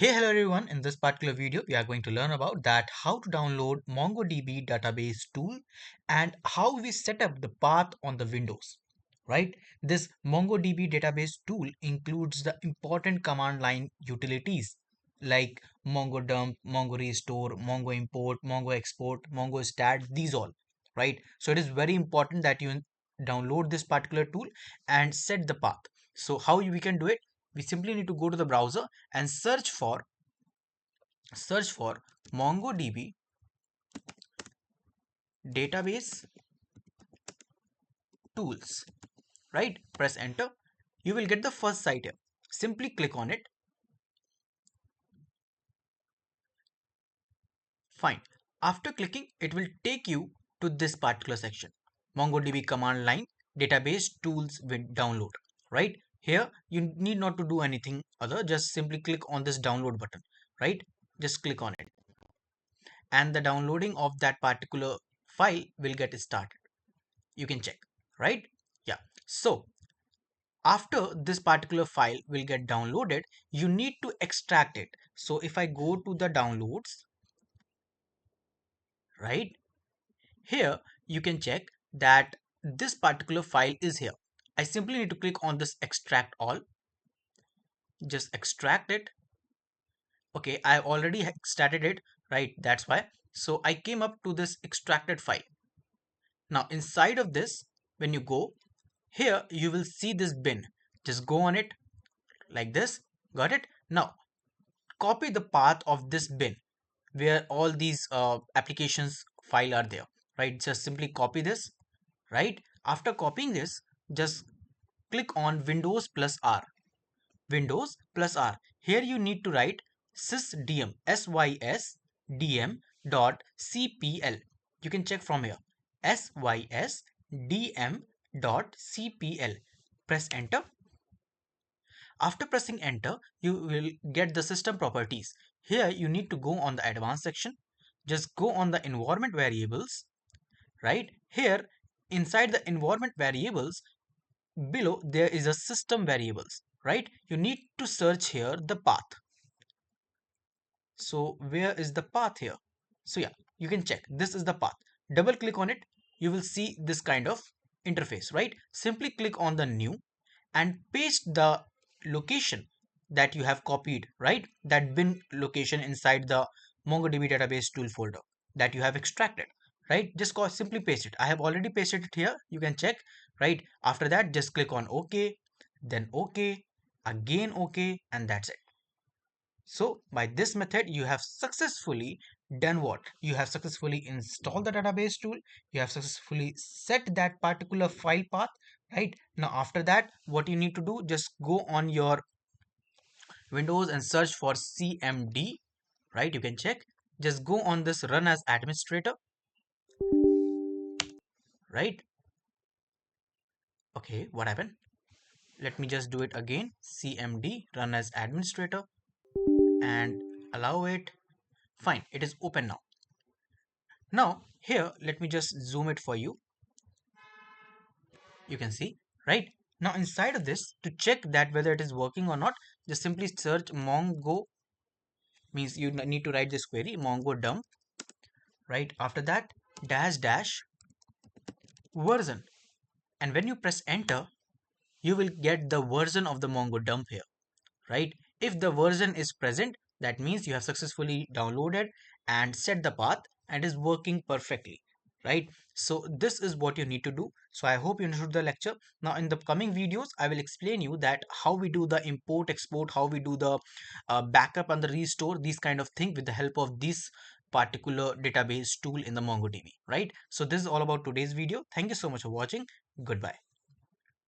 Hey, hello everyone. In this particular video, we are going to learn about that how to download MongoDB database tool and how we set up the path on the Windows, right? This MongoDB database tool includes the important command line utilities like mongodump, mongorestore, mongoimport, mongoexport, mongostat, these all, right? So it is very important that you download this particular tool and set the path. So how we can do it? We simply need to go to the browser and search for MongoDB database tools, right? Press enter. You will get the first site here. Simply click on it. Fine. After clicking, it will take you to this particular section. MongoDB command line database tools with download, right? Here you need not to do anything other, just simply click on this download button, right? Just click on it and the downloading of that particular file will get started. You can check, right? Yeah. So after this particular file will get downloaded, you need to extract it. So if I go to the downloads, right here, you can check that this particular file is here. I simply need to click on this extract all, just extract it. Okay, I already extracted it, right? That's why. So I came up to this extracted file. Now inside of this, when you go here, you will see this bin. Just go on it like this. Got it? Now copy the path of this bin where all these applications file are there, right? Just simply copy this, right? After copying this, just click on Windows plus R. Windows plus R. Here you need to write sysdm dot cpl. You can check from here. sysdm dot cpl. Press enter. After pressing enter, you will get the system properties. Here you need to go on the advanced section. Just go on the environment variables, right? Here inside the environment variables, below there is a system variables, right? You need to search here the path. So where is the path here? So yeah, you can check. This is the path. Double click on it. You will see this kind of interface, right? Simply click on the new and paste the location that you have copied, right? That bin location inside the MongoDB database tool folder that you have extracted, right? Just simply paste it. I have already pasted it here. You can check, right? After that, just click on OK, then OK, again OK, and that's it. So by this method, you have successfully done what? You have successfully installed the database tool. You have successfully set that particular file path, right? Now after that, what you need to do, just go on your Windows and search for CMD, right? You can check. Just go on this run as administrator, right? Okay, what happened? Let me just do it again. CMD, run as administrator, and allow it. Fine, it is open now. Now here, let me just zoom it for you. You can see, right? Now inside of this, to check that whether it is working or not, just simply search mongo, means you need to write this query mongodump, right? After that, dash dash version, and when you press enter, you will get the version of the mongodump here, right? If the version is present, that means you have successfully downloaded and set the path and is working perfectly, right? So this is what you need to do. So I hope you understood the lecture. Now in the coming videos, I will explain you that how we do the import export, how we do the backup and the restore, these kind of thing with the help of this particular database tool in the MongoDB, right? So this is all about today's video. Thank you so much for watching. Goodbye.